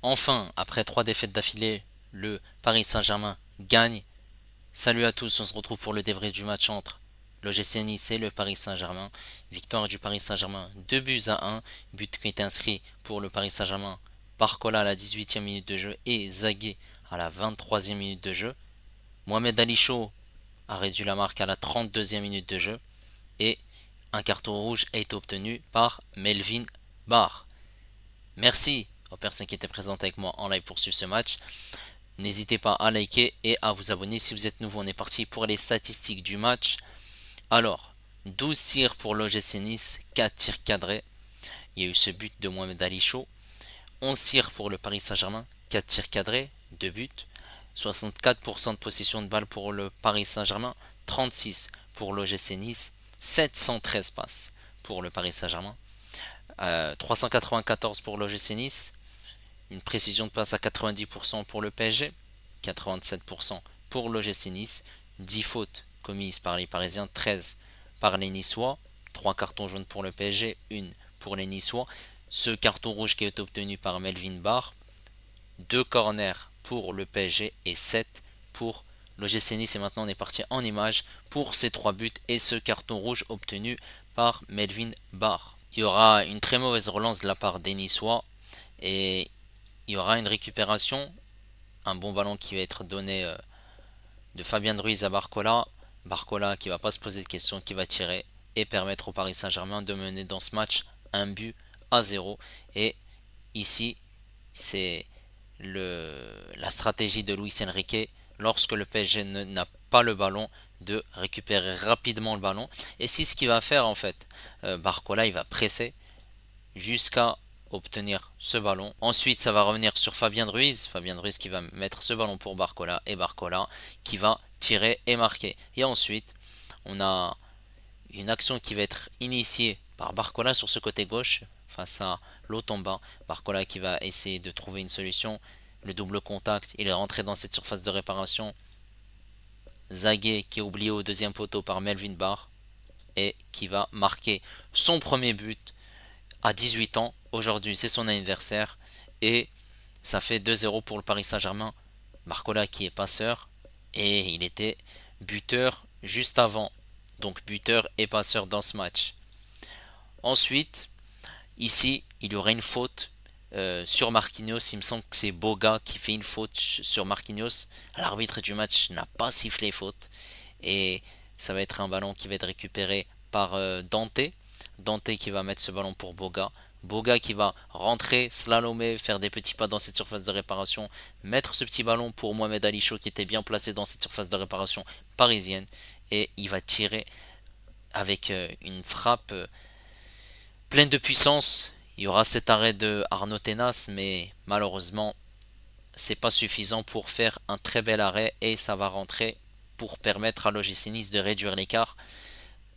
Enfin, après 3 défaites d'affilée, le Paris Saint-Germain gagne. Salut à tous, on se retrouve pour le débrief du match entre l'OGC Nice et le Paris Saint-Germain. Victoire du Paris Saint-Germain, 2 buts à 1. But qui est inscrit pour le Paris Saint-Germain. Barcola à la 18e minute de jeu et Zagué à la 23e minute de jeu. Mohamed Ali Chaud a réduit la marque à la 32e minute de jeu. Et un carton rouge est obtenu par Melvin Barr. Merci aux personnes qui étaient présentes avec moi en live pour suivre ce match. N'hésitez pas à liker et à vous abonner si vous êtes nouveau. On est parti pour les statistiques du match. Alors, 12 tirs pour l'OGC Nice, 4 tirs cadrés. Il y a eu ce but de Mohamed Ali Chaud. 11 tirs pour le Paris Saint-Germain, 4 tirs cadrés, 2 buts. 64% de possession de balle pour le Paris Saint-Germain, 36 pour l'OGC Nice, 713 passes pour le Paris Saint-Germain, 394 pour l'OGC Nice, une précision de passe à 90% pour le PSG, 87% pour l'OGC Nice, 10 fautes commises par les Parisiens, 13 par les Niçois, 3 cartons jaunes pour le PSG, 1 pour les Niçois. Ce carton rouge qui est obtenu par Melvin Barr, 2 corners pour le PSG et 7 pour l'OGC Nice. Et maintenant on est parti en image pour ces 3 buts et ce carton rouge obtenu par Melvin Barr. Il y aura une très mauvaise relance de la part des Niçois et il y aura une récupération, un bon ballon qui va être donné de Fabien Ruiz à Barcola. Barcola qui va pas se poser de questions, qui va tirer et permettre au Paris Saint-Germain de mener dans ce match un but à 0. Et ici, c'est la stratégie de Luis Enrique lorsque le PSG n'a pas le ballon de récupérer rapidement le ballon. Et c'est ce qu'il va faire en fait. Barcola il va presser jusqu'à obtenir ce ballon. Ensuite, ça va revenir sur Fabien Ruiz. Fabien Ruiz qui va mettre ce ballon pour Barcola et Barcola qui va tirer et marquer. Et ensuite, on a une action qui va être initiée par Barcola sur ce côté gauche face à Lotomba. Barcola qui va essayer de trouver une solution. Le double contact, il est rentré dans cette surface de réparation. Zagué qui est oublié au deuxième poteau par Melvin Barr et qui va marquer son premier but à 18 ans. Aujourd'hui, c'est son anniversaire et ça fait 2-0 pour le Paris Saint-Germain. Barcola qui est passeur et il était buteur juste avant. Donc buteur et passeur dans ce match. Ensuite, ici, il y aurait une faute sur Marquinhos. Il me semble que c'est Boga qui fait une faute sur Marquinhos. L'arbitre du match n'a pas sifflé faute. Et ça va être un ballon qui va être récupéré par Dante. Dante qui va mettre ce ballon pour Boga. Boga qui va rentrer, slalomer, faire des petits pas dans cette surface de réparation, mettre ce petit ballon pour Mohamed Ali Chaud qui était bien placé dans cette surface de réparation parisienne. Et il va tirer avec une frappe pleine de puissance. Il y aura cet arrêt de Arnaud Tenas, mais malheureusement, c'est pas suffisant pour faire un très bel arrêt et ça va rentrer pour permettre à l'OGC Nice de réduire l'écart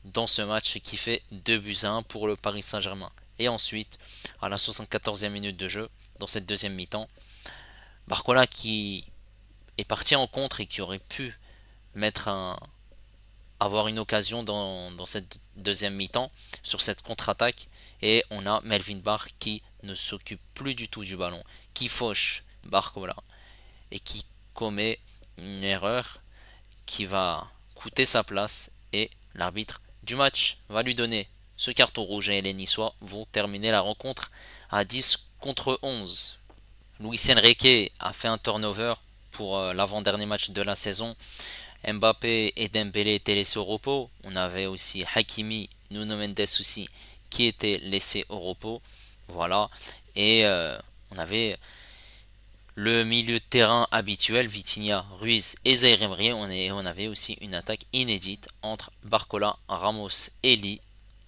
dans ce match qui fait 2 buts à 1 pour le Paris Saint-Germain. Et ensuite, à la 74e minute de jeu, dans cette deuxième mi-temps, Barcola qui est parti en contre et qui aurait pu mettre avoir une occasion dans cette deuxième mi-temps sur cette contre-attaque. Et on a Melvin Barr qui ne s'occupe plus du tout du ballon, qui fauche Barcola et qui commet une erreur qui va coûter sa place et l'arbitre du match va lui donner ce carton rouge et les Niçois vont terminer la rencontre à 10 contre 11. Luis Enrique a fait un turnover pour l'avant-dernier match de la saison. Mbappé et Dembélé étaient laissés au repos. On avait aussi Hakimi, Nuno Mendes aussi qui étaient laissés au repos. Voilà. Et on avait le milieu de terrain habituel, Vitinha, Ruiz et Zaïre Emery. On avait aussi une attaque inédite entre Barcola, Ramos et Lee.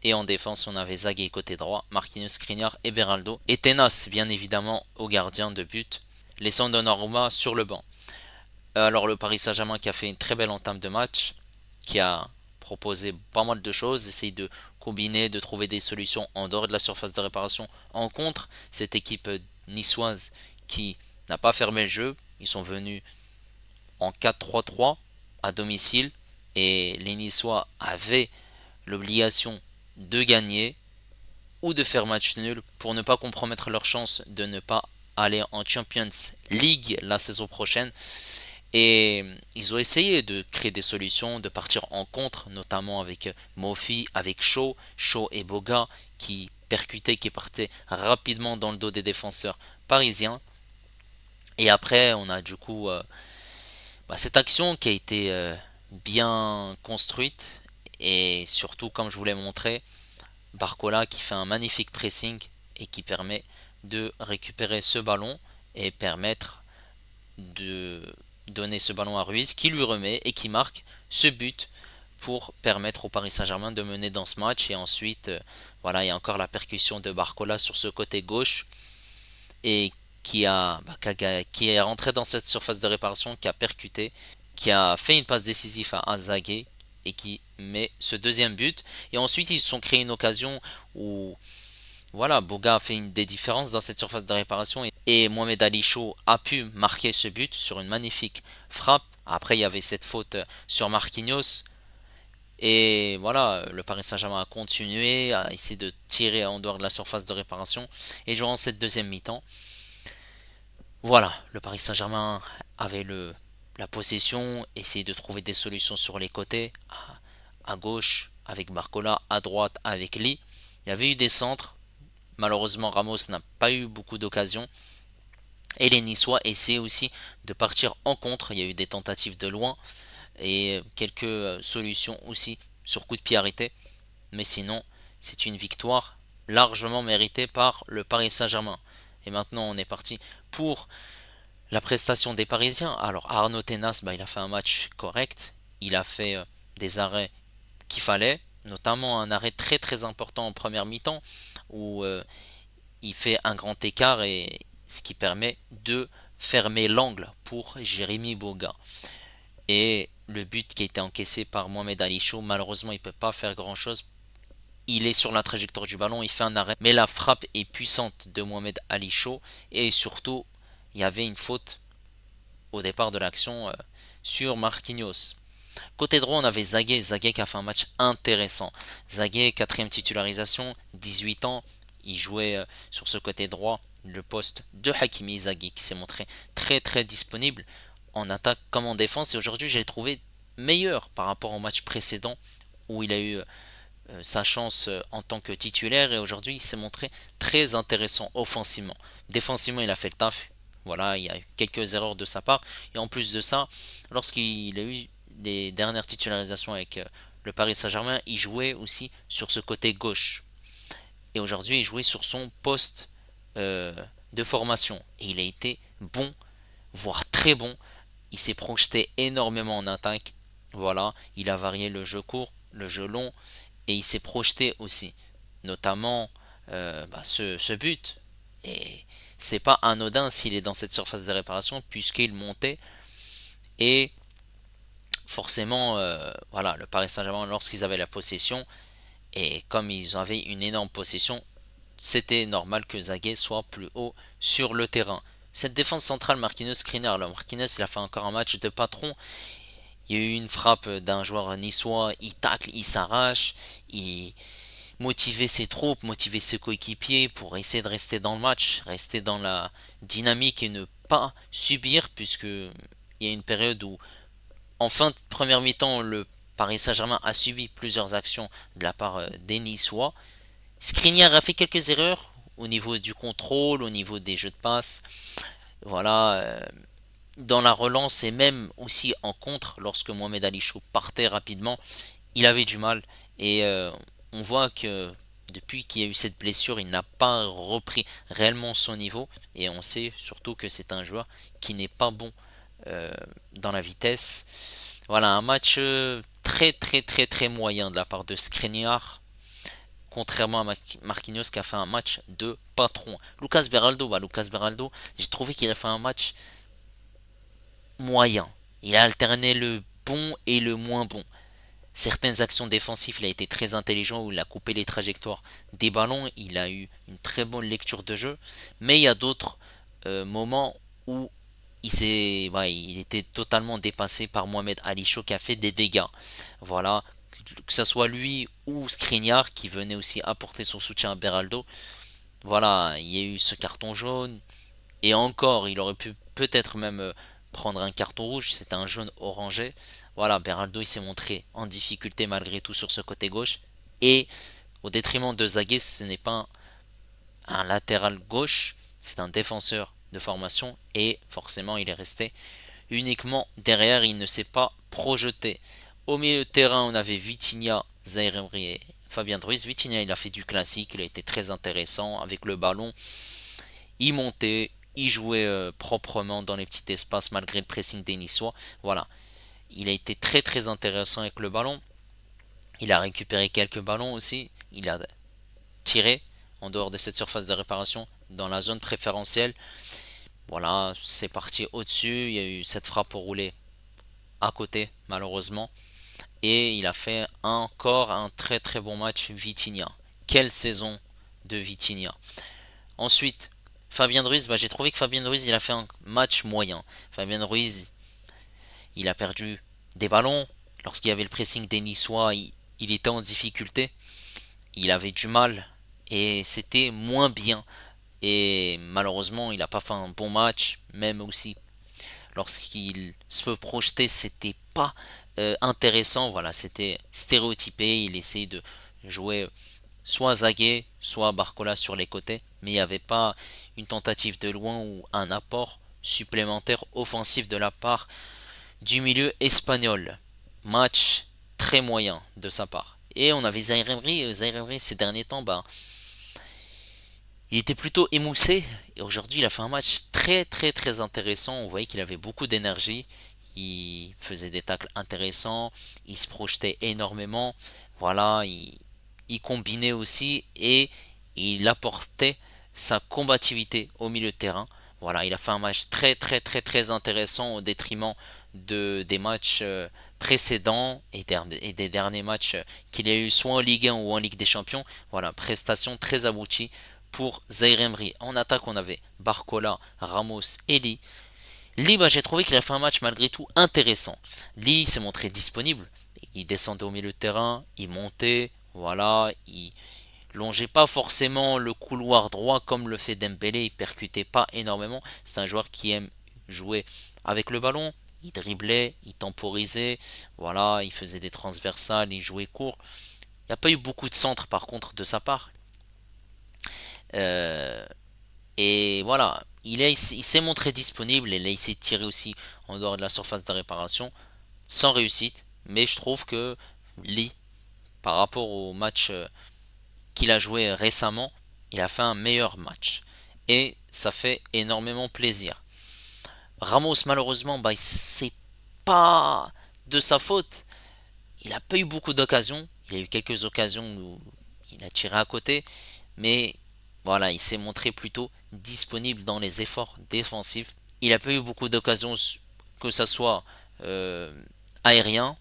Et en défense, on avait Zagué côté droit, Marquinhos, Skriniar et Beraldo. Et Tenas, bien évidemment, au gardien de but, laissant Donnarumma sur le banc. Alors le Paris Saint-Germain qui a fait une très belle entame de match, qui a proposé pas mal de choses, essaye de combiner, de trouver des solutions en dehors de la surface de réparation. En contre, cette équipe niçoise qui n'a pas fermé le jeu, ils sont venus en 4-3-3 à domicile et les Niçois avaient l'obligation de gagner ou de faire match nul pour ne pas compromettre leur chance de ne pas aller en Champions League la saison prochaine. Et ils ont essayé de créer des solutions, de partir en contre, notamment avec Mofi, avec Shaw et Boga qui percutaient, qui partaient rapidement dans le dos des défenseurs parisiens. Et après, on a du coup cette action qui a été bien construite et surtout, comme je vous l'ai montré, Barcola qui fait un magnifique pressing et qui permet de récupérer ce ballon et permettre de donner ce ballon à Ruiz qui lui remet et qui marque ce but pour permettre au Paris Saint-Germain de mener dans ce match. Et ensuite, voilà, il y a encore la percussion de Barcola sur ce côté gauche et qui est rentré dans cette surface de réparation, qui a percuté, qui a fait une passe décisive à Azagué et qui met ce deuxième but. Et ensuite, ils se sont créés une occasion où voilà, Boga a fait une des différences dans cette surface de réparation et Mohamed Ali Chaud a pu marquer ce but sur une magnifique frappe. Après, il y avait cette faute sur Marquinhos. Et voilà, le Paris Saint-Germain a continué à essayer de tirer en dehors de la surface de réparation. Et durant cette deuxième mi-temps, voilà, le Paris Saint-Germain avait la possession, essayait de trouver des solutions sur les côtés, à gauche avec Barcola, à droite avec Lee. Il y avait eu des centres. Malheureusement, Ramos n'a pas eu beaucoup d'occasions. Et les Niçois essaient aussi de partir en contre. Il y a eu des tentatives de loin et quelques solutions aussi sur coup de pied arrêté. Mais sinon, c'est une victoire largement méritée par le Paris Saint-Germain. Et maintenant, on est parti pour la prestation des Parisiens. Alors, Arnaud Tenas, il a fait un match correct. Il a fait des arrêts qu'il fallait, notamment un arrêt très très important en première mi-temps où il fait un grand écart et ce qui permet de fermer l'angle pour Jérémy Boga. Et le but qui a été encaissé par Mohamed Ali Chaud, malheureusement il ne peut pas faire grand chose. Il est sur la trajectoire du ballon, il fait un arrêt, mais la frappe est puissante de Mohamed Ali Chaud et surtout il y avait une faute au départ de l'action sur Marquinhos. Côté droit, on avait Zagué qui a fait un match intéressant. Zagué, quatrième titularisation, 18 ans, il jouait sur ce côté droit le poste de Hakimi Zagué qui s'est montré très très disponible en attaque comme en défense. Et aujourd'hui, je l'ai trouvé meilleur par rapport au match précédent où il a eu sa chance en tant que titulaire. Et aujourd'hui, il s'est montré très intéressant offensivement. Défensivement, il a fait le taf. Voilà, il y a quelques erreurs de sa part. Et en plus de ça, lorsqu'il a eu les dernières titularisations avec le Paris Saint-Germain, il jouait aussi sur ce côté gauche. Et aujourd'hui, il jouait sur son poste de formation. Et il a été bon, voire très bon. Il s'est projeté énormément en attaque. Voilà, il a varié le jeu court, le jeu long, et il s'est projeté aussi. Notamment ce but. Et c'est pas anodin s'il est dans cette surface de réparation, puisqu'il montait. Et forcément, voilà, le Paris Saint-Germain, lorsqu'ils avaient la possession, et comme ils avaient une énorme possession, c'était normal que Zaguet soit plus haut sur le terrain. Cette défense centrale, Marquinhos, Skriniar, alors Marquinhos, il a fait encore un match de patron. Il y a eu une frappe d'un joueur niçois, il tacle, il s'arrache, il motivait ses troupes, motivait ses coéquipiers pour essayer de rester dans le match, rester dans la dynamique et ne pas subir, puisque il y a une période où en fin de première mi-temps, le Paris Saint-Germain a subi plusieurs actions de la part des Niçois. Skriniar a fait quelques erreurs au niveau du contrôle, au niveau des jeux de passe. Voilà, dans la relance et même aussi en contre, lorsque Mohamed Ali Chou partait rapidement, il avait du mal. Et on voit que depuis qu'il y a eu cette blessure, il n'a pas repris réellement son niveau. Et on sait surtout que c'est un joueur qui n'est pas bon dans la vitesse. Voilà, un match très très très très moyen de la part de Skriniar, contrairement à Marquinhos qui a fait un match de patron. Lucas Beraldo, j'ai trouvé qu'il a fait un match moyen. Il a alterné le bon et le moins bon. Certaines actions défensives, il a été très intelligent où il a coupé les trajectoires des ballons, il a eu une très bonne lecture de jeu, mais il y a d'autres moments où il était totalement dépassé par Mohamed Ali Chaud qui a fait des dégâts. Voilà, que ce soit lui ou Skriniar qui venait aussi apporter son soutien à Beraldo. Voilà, il y a eu ce carton jaune. Et encore, il aurait pu peut-être même prendre un carton rouge. C'était un jaune orangé. Voilà, Beraldo il s'est montré en difficulté malgré tout sur ce côté gauche. Et au détriment de Zaguet, ce n'est pas un latéral gauche, c'est un défenseur de formation. Et forcément, il est resté uniquement derrière. Il ne s'est pas projeté. Au milieu de terrain, on avait Vitinha, Zaïre Emery et Fabien Ruiz. Vitinha, il a fait du classique. Il a été très intéressant avec le ballon. Il montait, il jouait proprement dans les petits espaces malgré le pressing des Niçois. Voilà, il a été très très intéressant avec le ballon. Il a récupéré quelques ballons aussi. Il a tiré en dehors de cette surface de réparation dans la zone préférentielle. Voilà, c'est parti au-dessus. Il y a eu cette frappe au roulé à côté, malheureusement. Et il a fait encore un très très bon match, Vitinha. Quelle saison de Vitinha. Ensuite, Fabien Ruiz, j'ai trouvé que Fabien Ruiz, il a fait un match moyen. Fabien Ruiz, il a perdu des ballons. Lorsqu'il y avait le pressing des Niçois, il était en difficulté. Il avait du mal et c'était moins bien. Et malheureusement, il n'a pas fait un bon match. Même aussi, lorsqu'il se projetait, c'était pas intéressant. Voilà, c'était stéréotypé. Il essayait de jouer soit Zaguet, soit Barcola sur les côtés, mais il n'y avait pas une tentative de loin ou un apport supplémentaire offensif de la part du milieu espagnol. Match très moyen de sa part. Et on avait Zaïre Emery. Zaïre Emery ces derniers temps, il était plutôt émoussé. Et aujourd'hui, il a fait un match très très très intéressant. On voyait qu'il avait beaucoup d'énergie. Il faisait des tacles intéressants. Il se projetait énormément. Voilà, il combinait aussi et il apportait sa combativité au milieu de terrain. Voilà, il a fait un match très très très très intéressant au détriment des matchs précédents et des derniers matchs qu'il a eu soit en Ligue 1 ou en Ligue des Champions. Voilà, prestation très aboutie pour Zaïre Emery. En attaque, on avait Barcola, Ramos et Lee. Lee, j'ai trouvé qu'il a fait un match malgré tout intéressant. Lee s'est montré disponible. Il descendait au milieu de terrain, il montait, voilà, il longeait pas forcément le couloir droit comme le fait Dembélé, il percutait pas énormément. C'est un joueur qui aime jouer avec le ballon. Il driblait, il temporisait, voilà, il faisait des transversales, il jouait court. Il n'y a pas eu beaucoup de centres par contre de sa part. Euh, Et voilà, il s'est montré disponible et là il s'est tiré aussi en dehors de la surface de réparation sans réussite. Mais je trouve que Lee, par rapport au match qu'il a joué récemment, il a fait un meilleur match. Et ça fait énormément plaisir. Ramos, malheureusement, c'est pas de sa faute. Il a pas eu beaucoup d'occasions. Il a eu quelques occasions où il a tiré à côté. Mais voilà, il s'est montré plutôt disponible dans les efforts défensifs. Il n'a pas eu beaucoup d'occasions, que ce soit euh, aérien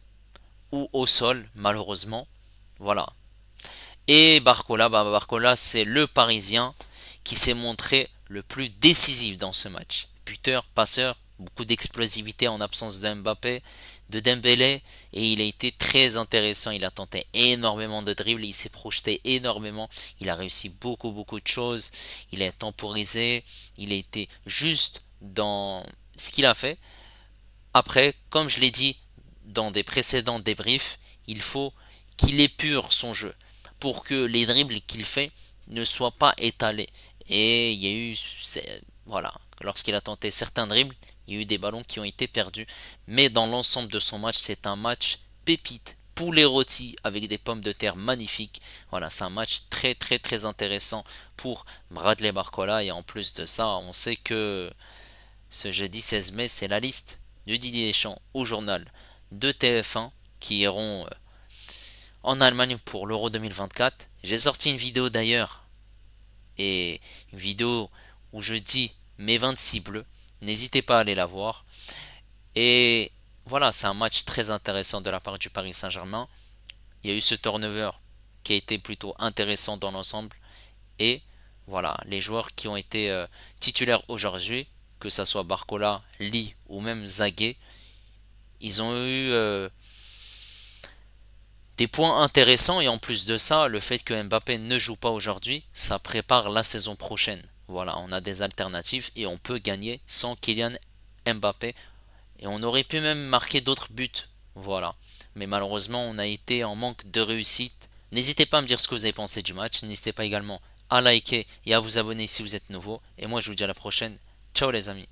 ou au sol, malheureusement. Voilà. Et Barcola, Barcola, c'est le Parisien qui s'est montré le plus décisif dans ce match. Buteur, passeur, beaucoup d'explosivité en absence de Mbappé, de Dembélé, et il a été très intéressant. Il a tenté énormément de dribbles, il s'est projeté énormément, il a réussi beaucoup de choses, il a temporisé, il a été juste dans ce qu'il a fait. Après, comme je l'ai dit dans des précédents débriefs, il faut qu'il épure son jeu pour que les dribbles qu'il fait ne soient pas étalés. Et il y a eu, voilà, lorsqu'il a tenté certains dribbles, il y a eu des ballons qui ont été perdus. Mais dans l'ensemble de son match, c'est un match pépite, poulet rôti avec des pommes de terre magnifiques. Voilà, c'est un match très très très intéressant pour Bradley Barcola. Et en plus de ça, on sait que ce jeudi 16 mai, c'est la liste de Didier Deschamps au journal de TF1 qui iront en Allemagne pour l'Euro 2024. J'ai sorti une vidéo d'ailleurs, et une vidéo où je dis mes 26 bleus. N'hésitez pas à aller la voir. Et voilà, c'est un match très intéressant de la part du Paris Saint-Germain. Il y a eu ce turnover qui a été plutôt intéressant dans l'ensemble. Et voilà, les joueurs qui ont été titulaires aujourd'hui, que ce soit Barcola, Lee ou même Zaguet, ils ont eu des points intéressants. Et en plus de ça, le fait que Mbappé ne joue pas aujourd'hui, ça prépare la saison prochaine. Voilà, on a des alternatives et on peut gagner sans Kylian Mbappé. Et on aurait pu même marquer d'autres buts. Voilà. Mais malheureusement, on a été en manque de réussite. N'hésitez pas à me dire ce que vous avez pensé du match. N'hésitez pas également à liker et à vous abonner si vous êtes nouveau. Et moi, je vous dis à la prochaine. Ciao les amis.